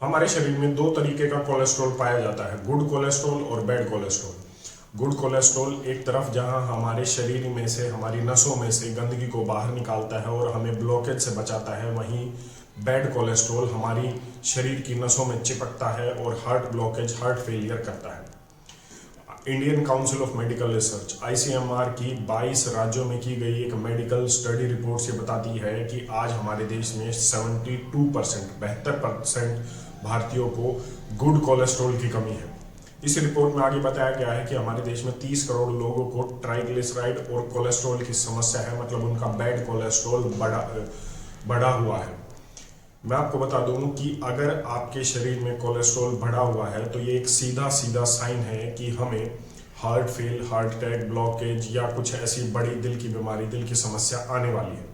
हमारे शरीर में दो तरीके का कोलेस्ट्रॉल पाया जाता है, गुड कोलेस्ट्रॉल और बैड कोलेस्ट्रॉल। गुड कोलेस्ट्रॉल एक तरफ जहां हमारे शरीर में से, हमारी नसों में से गंदगी को बाहर निकालता है और हमें ब्लॉकेज से बचाता है, वहीं बैड कोलेस्ट्रॉल हमारी शरीर की नसों में चिपकता है और हार्ट ब्लॉकेज, हार्ट फेलियर करता है। Indian council of medical research ICMR की 22 राज्यों में की गई एक मेडिकल स्टडी रिपोर्ट से बताती है कि आज हमारे देश में 72% भारतीयों को गुड कोलेस्ट्रॉल की कमी है। इस रिपोर्ट में आगे बताया गया है कि हमारे देश में 30 करोड़ लोगों को ट्राइग्लिसराइड और कोलेस्ट्रॉल की समस्या है, मतलब उनका बैड कोलेस्ट्रॉल बढ़ा हुआ है। मैं आपको बता दूं कि अगर आपके शरीर में कोलेस्ट्रॉल बढ़ा हुआ है तो ये एक सीधा साइन है कि हमें heart fail, heart attack, blockage या कुछ ऐसी बड़ी दिल की बीमारी, दिल की समस्या आने वाली है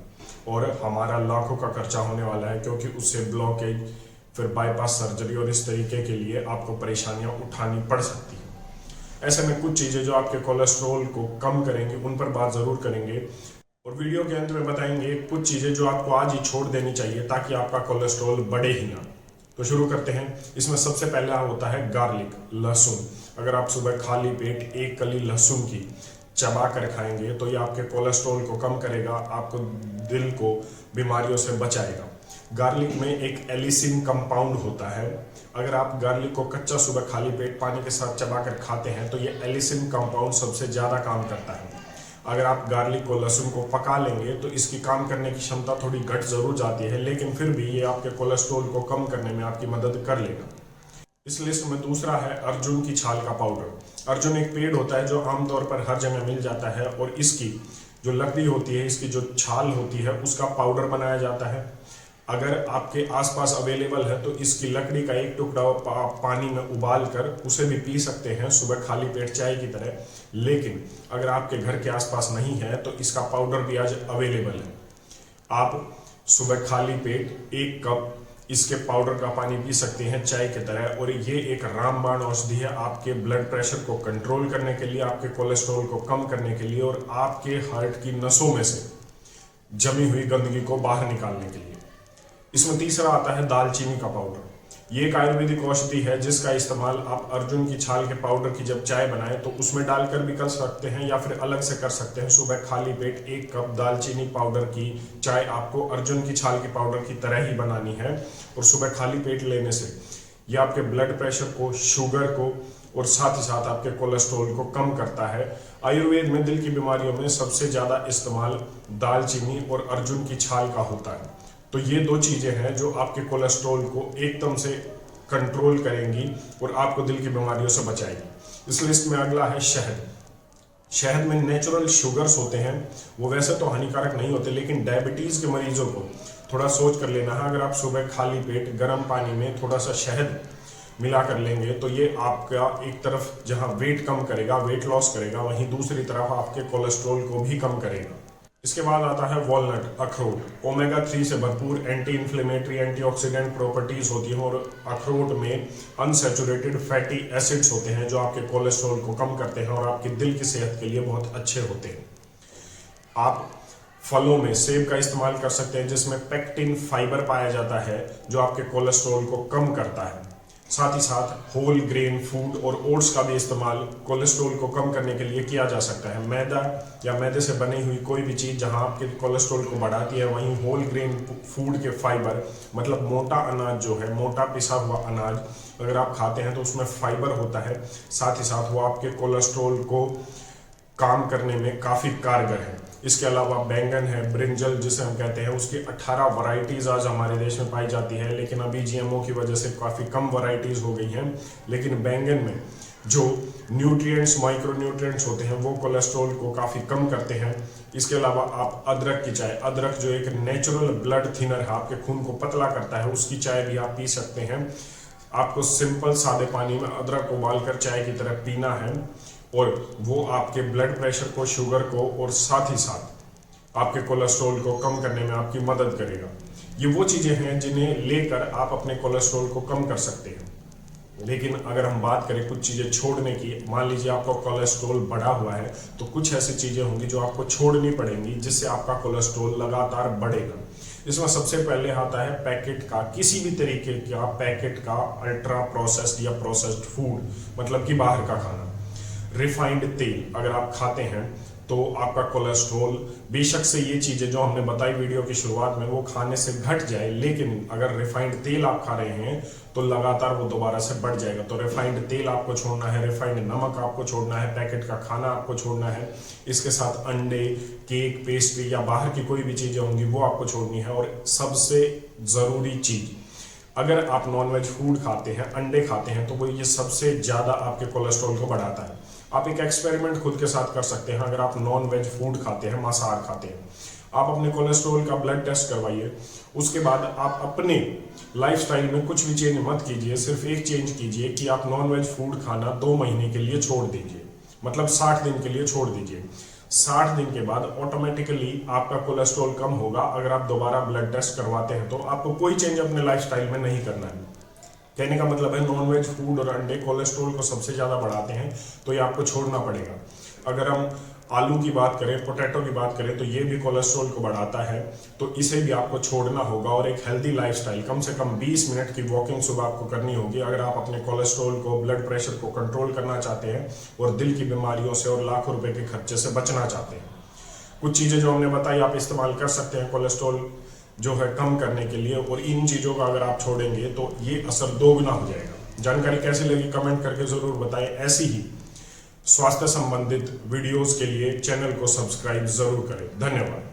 और हमारा लाखों का खर्चा होने वाला है, क्योंकि उससे ब्लॉकेज, फिर बाईपास सर्जरी और इस तरीके के लिए आपको परेशानियां उठानी पड़ सकती है। ऐसे में कुछ चीज़ें जो आपके कोलेस्ट्रॉल को कम करेंगे उन पर बात ज़रूर करेंगे और वीडियो के अंत में बताएंगे कुछ चीज़ें जो आपको आज ही छोड़ देनी चाहिए ताकि आपका कोलेस्ट्रॉल बढ़े ही ना। तो शुरू करते हैं। इसमें सबसे पहला होता है गार्लिक, लहसुन। अगर आप सुबह खाली पेट एक कली लहसुन की चबा कर खाएंगे तो ये आपके कोलेस्ट्रॉल को कम करेगा, आपको दिल को बीमारियों से बचाएगा। गार्लिक में एक एलिसिन कंपाउंड होता है। अगर आप गार्लिक को कच्चा सुबह खाली पेट पानी के साथ चबा कर खाते हैं तो ये एलिसिन कंपाउंड सबसे ज़्यादा काम करता है। अगर आप गार्लिक को, लहसुन को पका लेंगे तो इसकी काम करने की क्षमता थोड़ी घट जरूर जाती है, लेकिन फिर भी ये आपके कोलेस्ट्रॉल को कम करने में आपकी मदद कर लेगा। इस लिस्ट में दूसरा है अर्जुन की छाल का पाउडर। अर्जुन एक पेड़ होता है जो आमतौर पर हर जगह मिल जाता है और इसकी जो लकड़ी होती है, इसकी जो छाल होती है, उसका पाउडर बनाया जाता है। अगर आपके आसपास अवेलेबल है तो इसकी लकड़ी का एक टुकड़ा पानी में उबाल कर उसे भी पी सकते हैं सुबह खाली पेट चाय की तरह। लेकिन अगर आपके घर के आसपास नहीं है तो इसका पाउडर भी आज अवेलेबल है। आप सुबह खाली पेट 1 कप इसके पाउडर का पानी पी सकते हैं चाय की तरह और ये एक रामबाण औषधि है आपके ब्लड प्रेशर को कंट्रोल करने के लिए, आपके कोलेस्ट्रॉल को कम करने के लिए और आपके हार्ट की नसों में से जमी हुई गंदगी को बाहर निकालने के लिए। इसमें तीसरा आता है दालचीनी का पाउडर। ये एक आयुर्वेदिक औषधि है जिसका इस्तेमाल आप अर्जुन की छाल के पाउडर की जब चाय बनाएं तो उसमें डालकर भी कर सकते हैं या फिर अलग से कर सकते हैं। सुबह खाली पेट 1 कप दालचीनी पाउडर की चाय आपको अर्जुन की छाल के पाउडर की तरह ही बनानी है और सुबह खाली पेट लेने से ये आपके ब्लड प्रेशर को, शुगर को और साथ ही साथ आपके कोलेस्ट्रॉल को कम करता है। आयुर्वेद में दिल की बीमारियों में सबसे ज़्यादा इस्तेमाल दालचीनी और अर्जुन की छाल का होता है। तो ये 2 चीज़ें हैं जो आपके कोलेस्ट्रॉल को एकदम से कंट्रोल करेंगी और आपको दिल की बीमारियों से बचाएगी। इस लिस्ट में अगला है शहद। शहद में नेचुरल शुगर्स होते हैं, वो वैसे तो हानिकारक नहीं होते, लेकिन डायबिटीज़ के मरीजों को थोड़ा सोच कर लेना है। अगर आप सुबह खाली पेट गर्म पानी में थोड़ा सा शहद मिला कर लेंगे तो ये आपका एक तरफ जहाँ वेट कम करेगा, वेट लॉस करेगा, वहीं दूसरी तरफ आपके कोलेस्ट्रॉल को भी कम करेगा। इसके बाद आता है वॉलनट, अखरोट। ओमेगा 3 से भरपूर एंटी इन्फ्लेमेटरी, एंटीऑक्सीडेंट प्रॉपर्टीज होती हैं और अखरोट में अनसैचुरेटेड फैटी एसिड्स होते हैं जो आपके कोलेस्ट्रॉल को कम करते हैं और आपके दिल की सेहत के लिए बहुत अच्छे होते हैं। आप फलों में सेब का इस्तेमाल कर सकते हैं जिसमें पेक्टिन फाइबर पाया जाता है जो आपके कोलेस्ट्रॉल को कम करता है। साथ ही साथ होल ग्रेन फूड और ओट्स का भी इस्तेमाल कोलेस्ट्रॉल को कम करने के लिए किया जा सकता है। मैदा या मैदे से बनी हुई कोई भी चीज़ जहां आपके कोलेस्ट्रॉल को बढ़ाती है, वहीं होल ग्रेन फूड के फाइबर, मतलब मोटा अनाज जो है, मोटा पिसा हुआ अनाज अगर आप खाते हैं तो उसमें फाइबर होता है। साथ ही साथ वो आपके कोलेस्ट्रॉल को काम करने में काफ़ी कारगर है। इसके अलावा बैंगन है, ब्रिंजल जिसे हम कहते हैं, उसकी 18 वैरायटीज आज हमारे देश में पाई जाती है, लेकिन अभी GMO की वजह से काफ़ी कम वैरायटीज हो गई हैं। लेकिन बैंगन में जो न्यूट्रिएंट्स, माइक्रो न्यूट्रिएंट्स होते हैं वो कोलेस्ट्रॉल को काफ़ी कम करते हैं। इसके अलावा आप अदरक की चाय, अदरक जो एक नेचुरल ब्लड थिनर है, आपके खून को पतला करता है, उसकी चाय भी आप पी सकते हैं। आपको सिंपल सादे पानी में अदरक उबालकर चाय की तरह पीना है और वो आपके ब्लड प्रेशर को, शुगर को और साथ ही साथ आपके कोलेस्ट्रॉल को कम करने में आपकी मदद करेगा। ये वो चीज़ें हैं जिन्हें लेकर आप अपने कोलेस्ट्रॉल को कम कर सकते हैं। लेकिन अगर हम बात करें कुछ चीज़ें छोड़ने की, मान लीजिए आपका कोलेस्ट्रॉल बढ़ा हुआ है तो कुछ ऐसी चीज़ें होंगी जो आपको छोड़नी पड़ेंगी जिससे आपका कोलेस्ट्रॉल लगातार बढ़ेगा। इसमें सबसे पहले आता है पैकेट का, किसी भी तरीके का पैकेट का अल्ट्रा प्रोसेस्ड या प्रोसेस्ड फूड, मतलब कि बाहर का खाना। रिफाइंड तेल अगर आप खाते हैं तो आपका कोलेस्ट्रॉल, बेशक से ये चीज़ें जो हमने बताई वीडियो की शुरुआत में वो खाने से घट जाए, लेकिन अगर रिफाइंड तेल आप खा रहे हैं तो लगातार वो दोबारा से बढ़ जाएगा। तो रिफाइंड तेल आपको छोड़ना है, रिफाइंड नमक आपको छोड़ना है, पैकेट का खाना आपको छोड़ना है। इसके साथ अंडे, केक, पेस्ट्री या बाहर की कोई भी चीज़ें होंगी वो आपको छोड़नी है। और सबसे ज़रूरी चीज़, अगर आप नॉनवेज फूड खाते हैं, अंडे खाते हैं, तो वो ये सबसे ज़्यादा आपके कोलेस्ट्रॉल को बढ़ाता है। आप एक एक्सपेरिमेंट खुद के साथ कर सकते हैं। अगर आप नॉन वेज फूड खाते हैं, मांसाहार खाते हैं, आप अपने कोलेस्ट्रॉल का ब्लड टेस्ट करवाइए। उसके बाद आप अपने लाइफस्टाइल में कुछ भी चेंज मत कीजिए, सिर्फ एक चेंज कीजिए कि आप नॉन वेज फूड खाना 2 महीने के लिए छोड़ दीजिए, मतलब 60 दिन के लिए छोड़ दीजिए। 60 दिन के बाद ऑटोमेटिकली आपका कोलेस्ट्रॉल कम होगा। अगर आप दोबारा ब्लड टेस्ट करवाते हैं तो आपको कोई चेंज अपने लाइफस्टाइल में नहीं करना है। कहने का मतलब है नॉनवेज फूड और अंडे कोलेस्ट्रॉल को सबसे ज़्यादा बढ़ाते हैं, तो ये आपको छोड़ना पड़ेगा। अगर हम आलू की बात करें, पोटैटो की बात करें, तो ये भी कोलेस्ट्रॉल को बढ़ाता है, तो इसे भी आपको छोड़ना होगा। और एक हेल्दी लाइफस्टाइल, कम से कम 20 मिनट की वॉकिंग सुबह आपको करनी होगी अगर आप अपने कोलेस्ट्रॉल को, ब्लड प्रेशर को कंट्रोल करना चाहते हैं और दिल की बीमारियों से और लाखों रुपए के खर्चे से बचना चाहते हैं। कुछ चीज़ें जो हमने बताई आप इस्तेमाल कर सकते हैं कोलेस्ट्रॉल जो है कम करने के लिए, और इन चीज़ों का अगर आप छोड़ेंगे तो ये असर 2 गुना हो जाएगा। जानकारी कैसी लगी कमेंट करके ज़रूर बताएं। ऐसी ही स्वास्थ्य संबंधित वीडियोस के लिए चैनल को सब्सक्राइब ज़रूर करें। धन्यवाद।